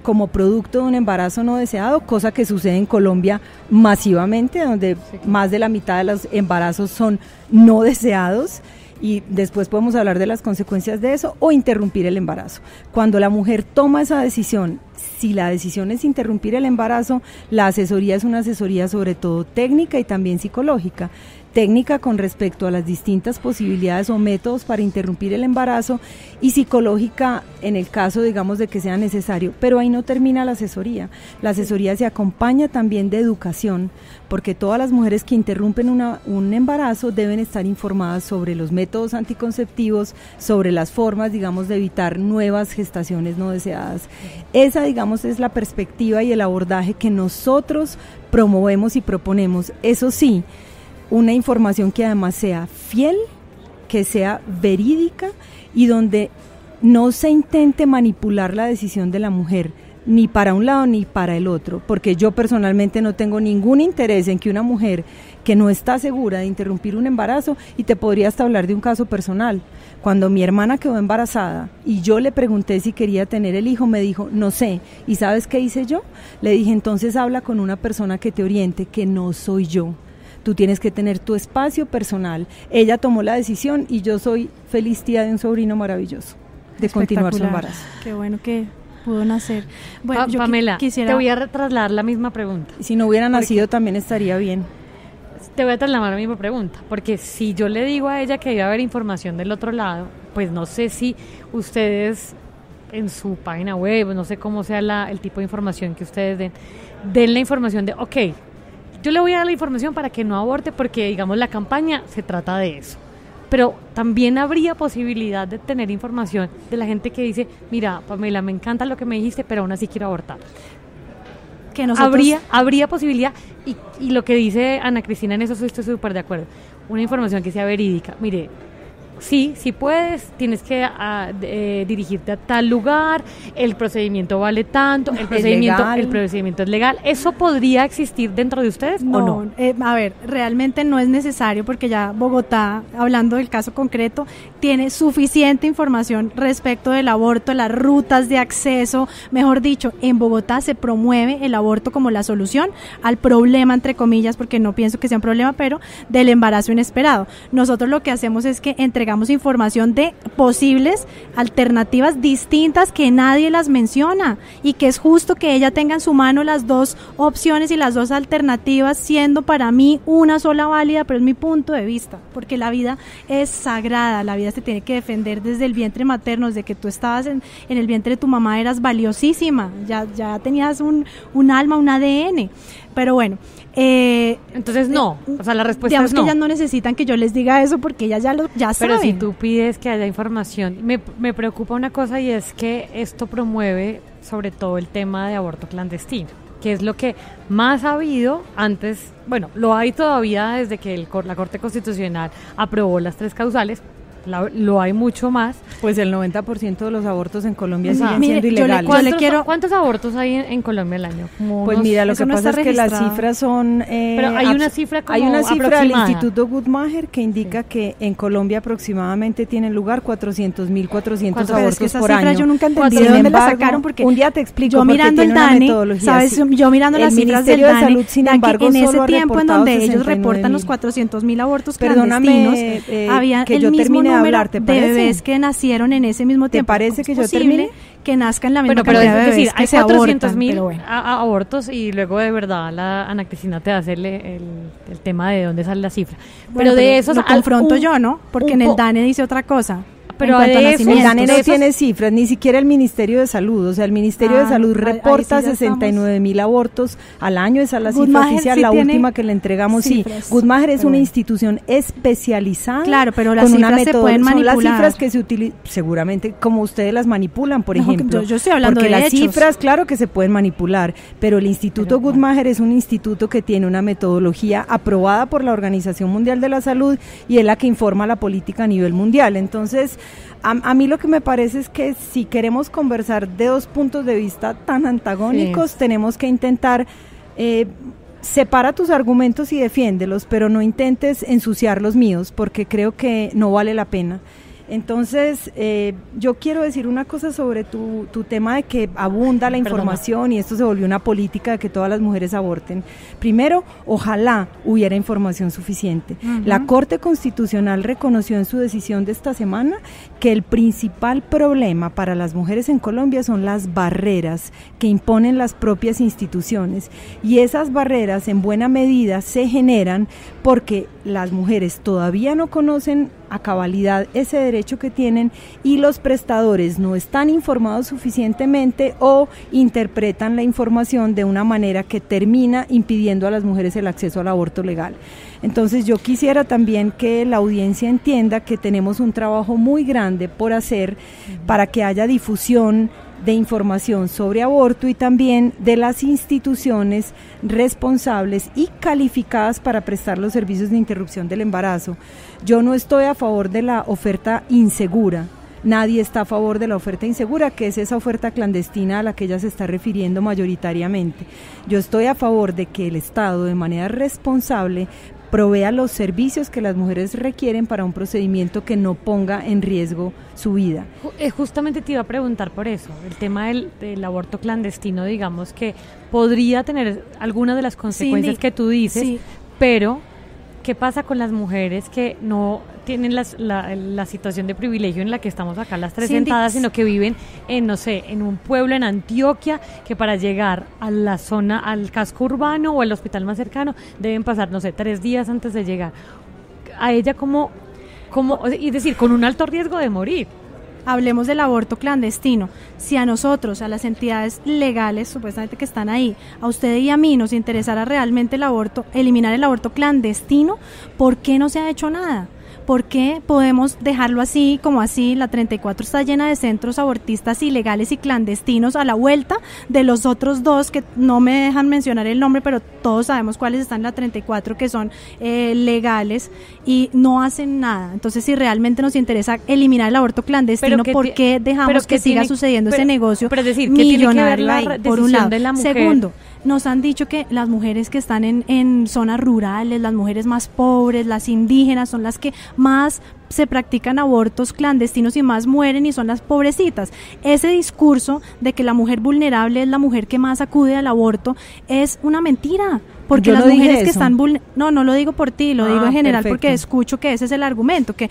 como producto de un embarazo no deseado, cosa que sucede en Colombia masivamente, donde más de la mitad de los embarazos son no deseados, y después podemos hablar de las consecuencias de eso, o interrumpir el embarazo. Cuando la mujer toma esa decisión, si la decisión es interrumpir el embarazo, la asesoría es una asesoría sobre todo técnica y también psicológica. Técnica con respecto a las distintas posibilidades o métodos para interrumpir el embarazo y psicológica en el caso, digamos, de que sea necesario. Pero ahí no termina la asesoría. La asesoría se acompaña también de educación, porque todas las mujeres que interrumpen un embarazo deben estar informadas sobre los métodos anticonceptivos, sobre las formas, digamos, de evitar nuevas gestaciones no deseadas. Esa, digamos, es la perspectiva y el abordaje que nosotros promovemos y proponemos. Eso sí, una información que además sea fiel, que sea verídica y donde no se intente manipular la decisión de la mujer, ni para un lado ni para el otro, porque yo personalmente no tengo ningún interés en que una mujer que no está segura de interrumpir un embarazo, y te podría hasta hablar de un caso personal, cuando mi hermana quedó embarazada y yo le pregunté si quería tener el hijo, me dijo, no sé, ¿y sabes qué hice yo? Le dije, entonces habla con una persona que te oriente, que no soy yo. Tú tienes que tener tu espacio personal. Ella tomó la decisión y yo soy feliz tía de un sobrino maravilloso, de continuar su embarazo. Qué bueno que pudo nacer. Bueno, yo Pamela, quisiera... te voy a trasladar la misma pregunta. Si no hubiera nacido también estaría bien. Te voy a trasladar la misma pregunta, porque si yo le digo a ella que iba a haber información del otro lado, pues no sé si ustedes en su página web, no sé cómo sea el tipo de información que ustedes den la información de, ok, yo le voy a dar la información para que no aborte porque, digamos, la campaña se trata de eso. Pero también habría posibilidad de tener información de la gente que dice, mira, Pamela, me encanta lo que me dijiste, pero aún así quiero abortar. Que nosotros... Habría posibilidad, y lo que dice Ana Cristina, en eso estoy súper de acuerdo. Una información que sea verídica. Mire, sí puedes, tienes que dirigirte a tal lugar, el procedimiento vale tanto, el procedimiento es legal. ¿Eso podría existir dentro de ustedes o no? A ver, realmente no es necesario porque ya Bogotá, hablando del caso concreto, tiene suficiente información respecto del aborto, las rutas de acceso. Mejor dicho, en Bogotá se promueve el aborto como la solución al problema, entre comillas, porque no pienso que sea un problema, pero del embarazo inesperado. Nosotros lo que hacemos es que entregamos información de posibles alternativas distintas que nadie las menciona y que es justo que ella tenga en su mano las dos opciones y las dos alternativas, siendo para mí una sola válida, pero es mi punto de vista, porque la vida es sagrada, la vida se tiene que defender desde el vientre materno, desde que tú estabas en el vientre de tu mamá eras valiosísima, ya tenías un alma, un ADN, pero bueno. Entonces no, o sea, la respuesta digamos es no. Que ellas no necesitan que yo les diga eso porque ellas ya saben. Pero si tú pides que haya información, me preocupa una cosa, y es que esto promueve sobre todo el tema de aborto clandestino, que es lo que más ha habido antes, bueno, lo hay todavía desde que la Corte Constitucional aprobó las 3 causales, lo hay mucho más. Pues el 90% de los abortos en Colombia siguen Mire, siendo ilegales. ¿Cuántos abortos hay en Colombia al año? Pues mira, lo que pasa es que las cifras son... pero hay una cifra como hay una cifra del aproximada. Instituto Guttmacher que indica que en Colombia aproximadamente tienen lugar 400.400 abortos por año. Yo nunca entendí Sin de dónde la embargo, sacaron, porque un día te explico, yo mirando el DANE, ¿sabes? Yo mirando las cifras del Ministerio de DANE, Salud, sin embargo, en ese solo ha tiempo en reportado donde ellos reportan 69.000. los 400.000 abortos Perdóname, clandestinos, había que el yo mismo termine de número hablar, ¿te de parece? bebés que nacieron en ese mismo tiempo. ¿Te parece que yo termine? Que nazcan la misma Pero cantidad de es bebés decir, que hay se abortan, 400.000 pero bueno. abortos y luego de verdad la Ana Cristina te hace el tema de dónde sale la cifra. Bueno, pero de esos lo confronto yo, ¿no? Porque en el DANE dice otra cosa. Pero en cuanto a de esos, el nacimientos. DANE no tiene cifras, ni siquiera el Ministerio de Salud. O sea, el Ministerio de Salud reporta ahí sí ya 69.000 abortos al año. Esa es la cifra Guttmacher oficial, sí la tiene última que le entregamos. cifras. Sí, Guttmacher es Pero una bueno. institución especializada. Claro, pero las con una cifras se pueden son las manipular. cifras que se utilizan, seguramente como ustedes las manipulan, por No, ejemplo. yo estoy hablando porque de las hechos. cifras, claro que se pueden manipular, pero el Instituto Guttmacher es un instituto que tiene una metodología aprobada por la Organización Mundial de la Salud y es la que informa la política a nivel mundial. Entonces, a mí lo que me parece es que si queremos conversar de dos puntos de vista tan antagónicos, tenemos que intentar separa tus argumentos y defiéndelos, pero no intentes ensuciar los míos, porque creo que no vale la pena. Entonces, yo quiero decir una cosa sobre tu tema de que abunda la información y esto se volvió una política de que todas las mujeres aborten. Primero, ojalá hubiera información suficiente. La Corte Constitucional reconoció en su decisión de esta semana que el principal problema para las mujeres en Colombia son las barreras que imponen las propias instituciones, y esas barreras en buena medida se generan porque las mujeres todavía no conocen a cabalidad ese derecho que tienen y los prestadores no están informados suficientemente o interpretan la información de una manera que termina impidiendo a las mujeres el acceso al aborto legal. Entonces yo quisiera también que la audiencia entienda que tenemos un trabajo muy grande por hacer para que haya difusión de información sobre aborto y también de las instituciones responsables y calificadas para prestar los servicios de interrupción del embarazo. Yo no estoy a favor de la oferta insegura. Nadie está a favor de la oferta insegura, que es esa oferta clandestina a la que ella se está refiriendo mayoritariamente. Yo estoy a favor de que el Estado, de manera responsable, provea los servicios que las mujeres requieren para un procedimiento que no ponga en riesgo su vida. Justamente te iba a preguntar por eso, el tema del aborto clandestino, digamos que podría tener algunas de las consecuencias que tú dices, pero ¿qué pasa con las mujeres que no tienen la situación de privilegio en la que estamos acá las tres sentadas, sino que viven en, no sé, en un pueblo en Antioquia, que para llegar a la zona, al casco urbano o al hospital más cercano, deben pasar, no sé, 3 días antes de llegar? A ella como es decir, con un alto riesgo de morir. Hablemos del aborto clandestino. Si a nosotros, a las entidades legales supuestamente que están ahí, a usted y a mí nos interesara realmente el aborto, eliminar el aborto clandestino, ¿por qué no se ha hecho nada? ¿Por qué podemos dejarlo así, como así? La 34 está llena de centros abortistas ilegales y clandestinos a la vuelta de los otros dos que no me dejan mencionar el nombre, pero todos sabemos cuáles están en la 34 que son legales y no hacen nada. Entonces, si realmente nos interesa eliminar el aborto clandestino, ¿por qué dejamos que siga sucediendo ese negocio millonario ahí, por un lado? Segundo, nos han dicho que las mujeres que están en zonas rurales, las mujeres más pobres, las indígenas, son las que más se practican abortos clandestinos y más mueren y son las pobrecitas. Ese discurso de que la mujer vulnerable es la mujer que más acude al aborto es una mentira. Porque las mujeres que están no lo digo por ti, lo digo en general, porque escucho que ese es el argumento, que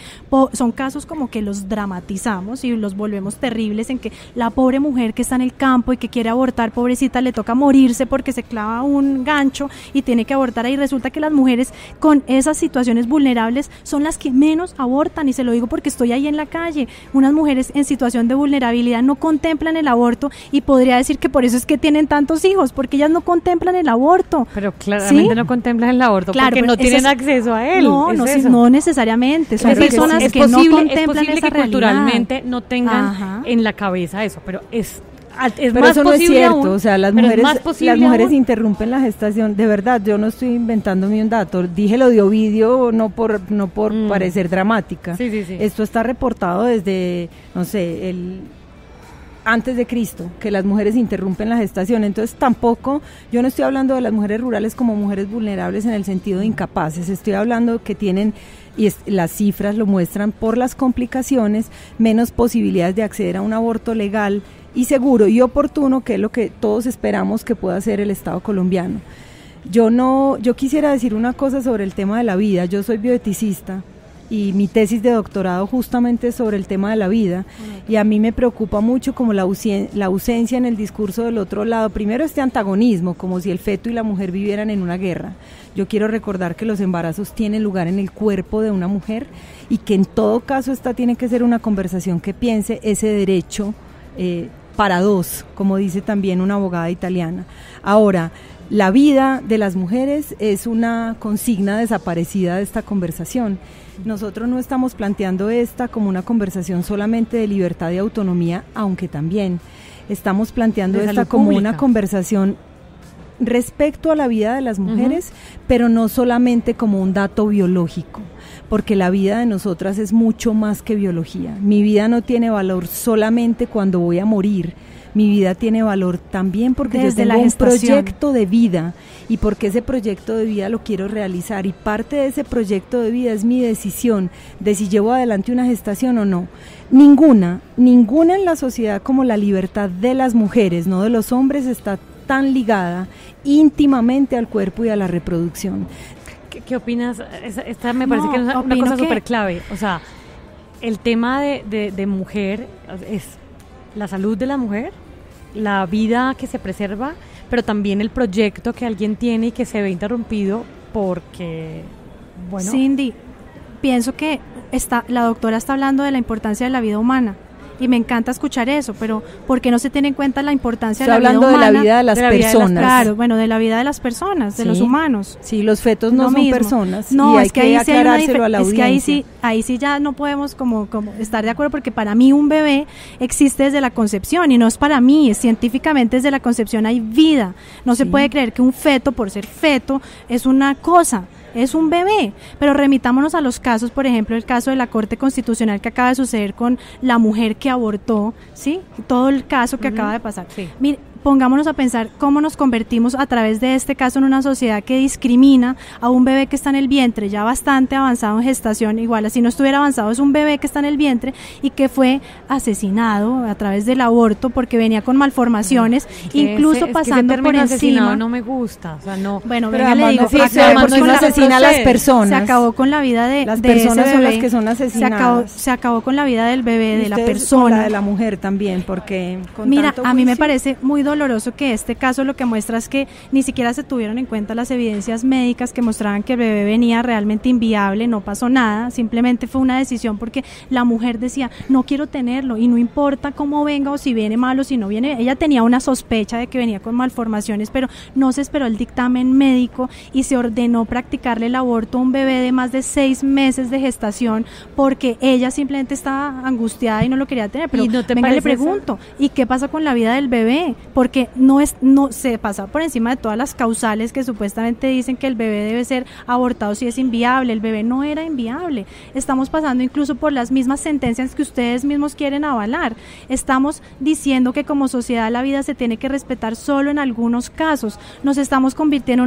son casos como que los dramatizamos y los volvemos terribles, en que la pobre mujer que está en el campo y que quiere abortar, pobrecita, le toca morirse porque se clava un gancho y tiene que abortar, y resulta que las mujeres con esas situaciones vulnerables son las que menos abortan, y se lo digo porque estoy ahí en la calle. Unas mujeres en situación de vulnerabilidad no contemplan el aborto, y podría decir que por eso es que tienen tantos hijos, porque ellas no contemplan el aborto. Pero claramente no contemplan el aborto, porque no tienen acceso a él. No necesariamente. Son personas que no contemplan esa realidad. Culturalmente no tengan en la cabeza eso, pero Es pero más eso no es posible cierto, aún, o sea, las pero es mujeres, más posible las mujeres aún. interrumpen la gestación, de verdad, yo no estoy inventándome un dato, dije lo de Ovidio no por parecer dramática. Sí. Esto está reportado desde, no sé, antes de Cristo, que las mujeres interrumpen la gestación. Entonces tampoco, yo no estoy hablando de las mujeres rurales como mujeres vulnerables en el sentido de incapaces, estoy hablando que tienen, y las cifras lo muestran, por las complicaciones, menos posibilidades de acceder a un aborto legal y seguro y oportuno, que es lo que todos esperamos que pueda hacer el Estado colombiano. Yo quisiera decir una cosa sobre el tema de la vida. Yo soy bioeticista y mi tesis de doctorado justamente es sobre el tema de la vida, y a mí me preocupa mucho como la ausencia en el discurso del otro lado. Primero, este antagonismo, como si el feto y la mujer vivieran en una guerra. Yo quiero recordar que los embarazos tienen lugar en el cuerpo de una mujer y que en todo caso esta tiene que ser una conversación que piense ese derecho para dos, como dice también una abogada italiana. Ahora, la vida de las mujeres es una consigna desaparecida de esta conversación. Nosotros no estamos planteando esta como una conversación solamente de libertad y autonomía, aunque también estamos planteando esta como una conversación respecto a la vida de las mujeres, pero no solamente como un dato biológico, porque la vida de nosotras es mucho más que biología. Mi vida no tiene valor solamente cuando voy a morir. Mi vida tiene valor también porque desde yo tengo un gestación. proyecto de vida, y porque ese proyecto de vida lo quiero realizar, y parte de ese proyecto de vida es mi decisión de si llevo adelante una gestación o no. Ninguna en la sociedad como la libertad de las mujeres, no de los hombres, está tan ligada íntimamente al cuerpo y a la reproducción. ¿Qué opinas? Esta me parece que es una cosa súper clave. O sea, el tema de mujer es la salud de la mujer, la vida que se preserva, pero también el proyecto que alguien tiene y que se ve interrumpido porque, bueno... Cindy, pienso que la doctora está hablando de la importancia de la vida humana. Y me encanta escuchar eso, pero ¿por qué no se tiene en cuenta la importancia de la vida humana? Estoy hablando de la vida de las personas. Claro, bueno, de la vida de las personas, de los humanos. Sí, los fetos no son personas. No, y hay es que ahí que aclarárselo a la audiencia. Es que ahí sí ya no podemos como estar de acuerdo, porque para mí un bebé existe desde la concepción, y no es para mí, es científicamente desde la concepción hay vida. No se puede creer que un feto, por ser feto, es una cosa. Es un bebé, pero remitámonos a los casos, por ejemplo, el caso de la Corte Constitucional que acaba de suceder con la mujer que abortó, ¿sí? Todo el caso que acaba de pasar. Sí. Mire, pongámonos a pensar cómo nos convertimos a través de este caso en una sociedad que discrimina a un bebé que está en el vientre, ya bastante avanzado en gestación, igual así no estuviera avanzado, es un bebé que está en el vientre y que fue asesinado a través del aborto porque venía con malformaciones, incluso pasando por encima. No me gusta, o sea, no. Bueno, pero venga, le digo, porque uno asesina a las personas. Se acabó con la vida de las ese personas bebé. Son las que son asesinadas. Se acabó con la vida del bebé, de la persona. Con la de la mujer también, porque mira, a mí me parece muy doloroso que este caso lo que muestra es que ni siquiera se tuvieron en cuenta las evidencias médicas que mostraban que el bebé venía realmente inviable, no pasó nada, simplemente fue una decisión porque la mujer decía, no quiero tenerlo y no importa cómo venga o si viene mal o si no viene, ella tenía una sospecha de que venía con malformaciones, pero no se esperó el dictamen médico y se ordenó practicarle el aborto a un bebé de más de 6 meses de gestación porque ella simplemente estaba angustiada y no lo quería tener, pero venga, le pregunto, ¿y qué pasa con la vida del bebé? Porque no se pasa por encima de todas las causales que supuestamente dicen que el bebé debe ser abortado si es inviable. El bebé no era inviable. Estamos pasando incluso por las mismas sentencias que ustedes mismos quieren avalar. Estamos diciendo que como sociedad la vida se tiene que respetar solo en algunos casos. Nos estamos convirtiendo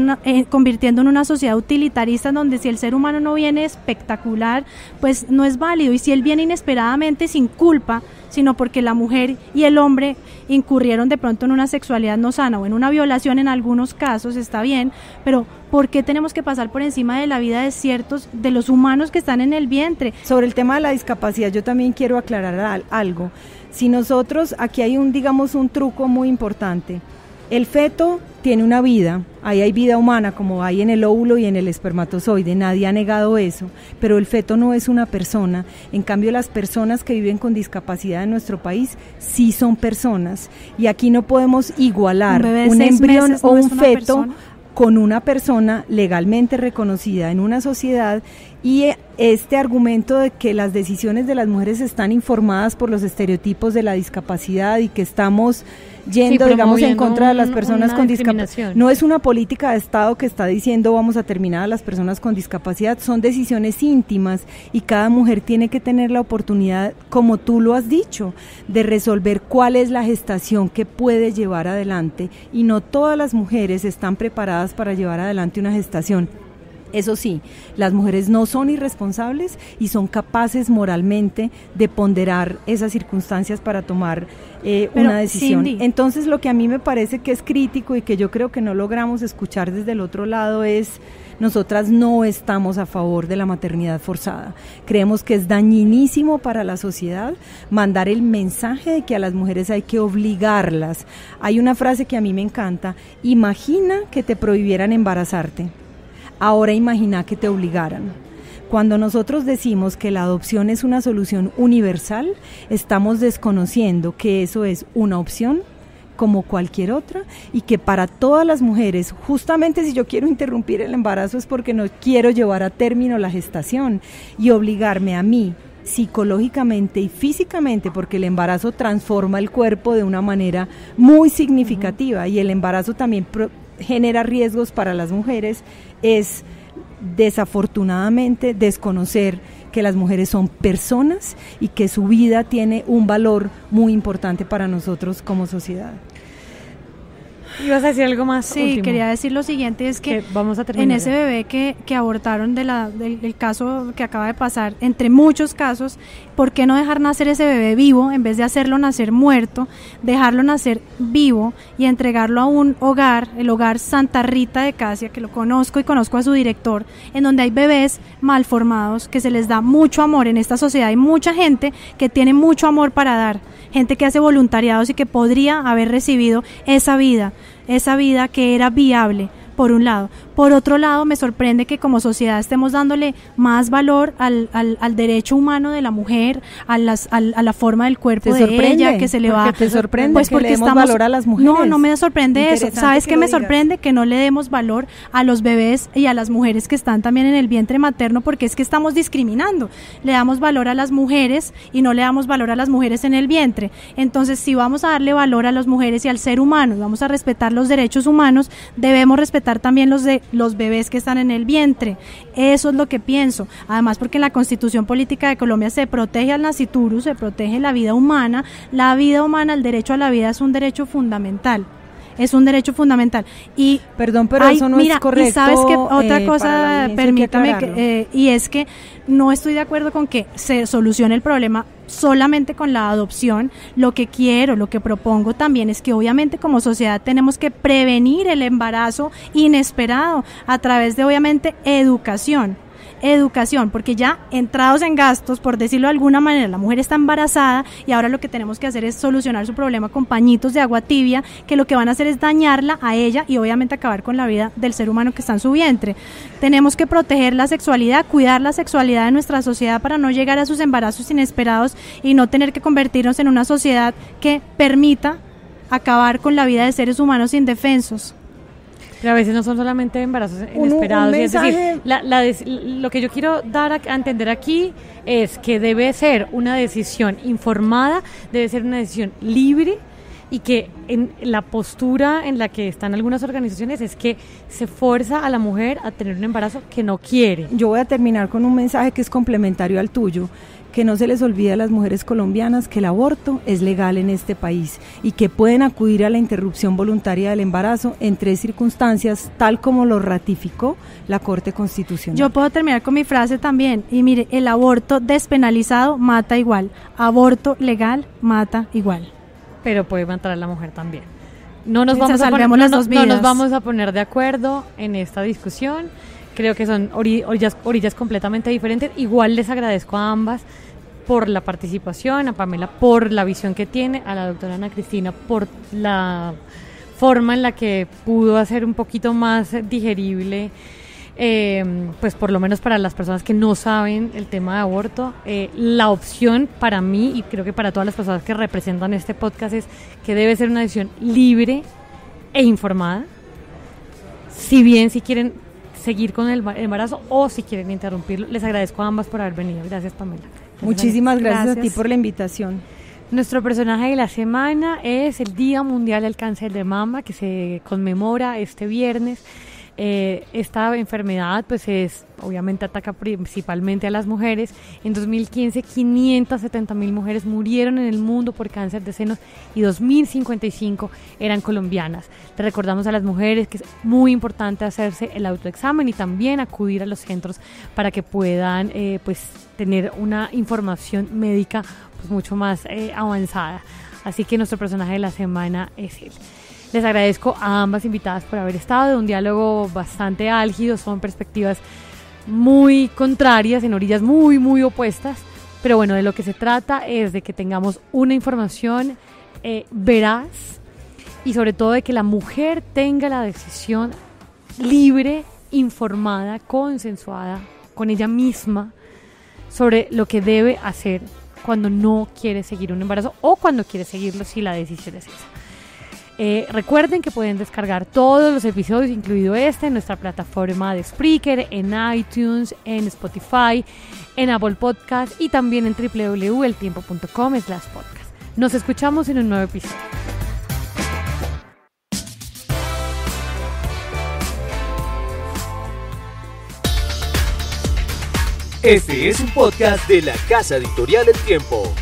en una sociedad utilitarista en donde si el ser humano no viene espectacular, pues no es válido, y si él viene inesperadamente sin culpa, sino porque la mujer y el hombre incurrieron de pronto en una sexualidad no sana o en una violación en algunos casos, está bien, pero ¿por qué tenemos que pasar por encima de la vida de los humanos que están en el vientre? Sobre el tema de la discapacidad yo también quiero aclarar algo. Si nosotros, aquí hay un truco muy importante. El feto tiene una vida, ahí hay vida humana como hay en el óvulo y en el espermatozoide, nadie ha negado eso, pero el feto no es una persona. En cambio, las personas que viven con discapacidad en nuestro país sí son personas, y aquí no podemos igualar un embrión o un feto con una persona legalmente reconocida en una sociedad, y este argumento de que las decisiones de las mujeres están informadas por los estereotipos de la discapacidad y que estamos yendo, digamos, en contra de las personas con discapacidad. No es una política de Estado que está diciendo vamos a terminar a las personas con discapacidad, son decisiones íntimas y cada mujer tiene que tener la oportunidad, como tú lo has dicho, de resolver cuál es la gestación que puede llevar adelante, y no todas las mujeres están preparadas para llevar adelante una gestación. Eso sí, las mujeres no son irresponsables y son capaces moralmente de ponderar esas circunstancias para tomar una decisión. Cindy. Entonces, lo que a mí me parece que es crítico y que yo creo que no logramos escuchar desde el otro lado es: nosotras no estamos a favor de la maternidad forzada. Creemos que es dañinísimo para la sociedad mandar el mensaje de que a las mujeres hay que obligarlas. Hay una frase que a mí me encanta: imagina que te prohibieran embarazarte. Ahora imagina que te obligaran. Cuando nosotros decimos que la adopción es una solución universal, estamos desconociendo que eso es una opción como cualquier otra, y que para todas las mujeres, justamente si yo quiero interrumpir el embarazo es porque no quiero llevar a término la gestación, y obligarme a mí psicológicamente y físicamente, porque el embarazo transforma el cuerpo de una manera muy significativa, y el embarazo también genera riesgos para las mujeres, es desafortunadamente desconocer que las mujeres son personas y que su vida tiene un valor muy importante para nosotros como sociedad. ¿Ibas a decir algo más? Sí, último? Quería decir lo siguiente, es que vamos a terminar. En ese bebé que abortaron del caso que acaba de pasar, entre muchos casos, ¿por qué no dejar nacer ese bebé vivo en vez de hacerlo nacer muerto? Dejarlo nacer vivo y entregarlo a un hogar, el hogar Santa Rita de Casia, que lo conozco y conozco a su director, en donde hay bebés malformados que se les da mucho amor. En esta sociedad hay mucha gente que tiene mucho amor para dar, gente que hace voluntariados y que podría haber recibido esa vida que era viable, por un lado. Por otro lado, me sorprende que como sociedad estemos dándole más valor al derecho humano de la mujer, a la forma del cuerpo de ella, que se le va. ¿Te sorprende pues que le demos valor a las mujeres? No me sorprende eso. ¿Sabes qué me sorprende? Que no le demos valor a los bebés y a las mujeres que están también en el vientre materno, porque es que estamos discriminando. Le damos valor a las mujeres y no le damos valor a las mujeres en el vientre. Entonces, si vamos a darle valor a las mujeres y al ser humano, vamos a respetar los derechos humanos, debemos respetar también los bebés que están en el vientre. Eso es lo que pienso. Además, porque en la Constitución Política de Colombia se protege al nasciturus, se protege la vida humana. La vida humana, el derecho a la vida es un derecho fundamental. Es un derecho fundamental. Y perdón, pero eso no es correcto. Y sabes que otra cosa, permítame, y es que no estoy de acuerdo con que se solucione el problema solamente con la adopción. Lo que propongo también es que obviamente como sociedad tenemos que prevenir el embarazo inesperado a través de obviamente educación, porque ya entrados en gastos, por decirlo de alguna manera, la mujer está embarazada y ahora lo que tenemos que hacer es solucionar su problema con pañitos de agua tibia, que lo que van a hacer es dañarla a ella y obviamente acabar con la vida del ser humano que está en su vientre. Tenemos que proteger la sexualidad, cuidar la sexualidad de nuestra sociedad para no llegar a sus embarazos inesperados y no tener que convertirnos en una sociedad que permita acabar con la vida de seres humanos indefensos. Pero a veces no son solamente embarazos inesperados. Es decir, lo que yo quiero dar a entender aquí es que debe ser una decisión informada, debe ser una decisión libre, y que en la postura en la que están algunas organizaciones es que se fuerza a la mujer a tener un embarazo que no quiere. Yo voy a terminar con un mensaje que es complementario al tuyo. Que no se les olvide a las mujeres colombianas que el aborto es legal en este país y que pueden acudir a la interrupción voluntaria del embarazo en 3 circunstancias, tal como lo ratificó la Corte Constitucional. Yo puedo terminar con mi frase también, y mire, el aborto despenalizado mata igual, aborto legal mata igual. Pero puede matar a la mujer también. No nos vamos a poner de acuerdo en esta discusión. Creo que son orillas completamente diferentes. Igual les agradezco a ambas por la participación, a Pamela por la visión que tiene, a la doctora Ana Cristina por la forma en la que pudo hacer un poquito más digerible, pues por lo menos para las personas que no saben el tema de aborto. La opción para mí, y creo que para todas las personas que representan este podcast, es que debe ser una decisión libre e informada. Si quieren seguir con el embarazo o si quieren interrumpirlo. Les agradezco a ambas por haber venido. Gracias, Pamela. Muchísimas gracias a ti por la invitación. Nuestro personaje de la semana es el Día Mundial del Cáncer de Mama, que se conmemora este viernes. Esta enfermedad pues obviamente ataca principalmente a las mujeres. En 2015 570,000 mujeres murieron en el mundo por cáncer de senos y 2.055 eran colombianas. Le recordamos a las mujeres que es muy importante hacerse el autoexamen y también acudir a los centros para que puedan pues tener una información médica pues mucho más avanzada. Así que nuestro personaje de la semana es él. Les agradezco a ambas invitadas por haber estado, de un diálogo bastante álgido, son perspectivas muy contrarias, en orillas muy, muy opuestas, pero bueno, de lo que se trata es de que tengamos una información veraz y sobre todo de que la mujer tenga la decisión libre, informada, consensuada con ella misma sobre lo que debe hacer cuando no quiere seguir un embarazo o cuando quiere seguirlo si la decisión es esa. Recuerden que pueden descargar todos los episodios, incluido este, en nuestra plataforma de Spreaker, en iTunes, en Spotify, en Apple Podcast y también en www.eltiempo.com/podcast. Nos escuchamos en un nuevo episodio. Este es un podcast de la Casa Editorial El Tiempo.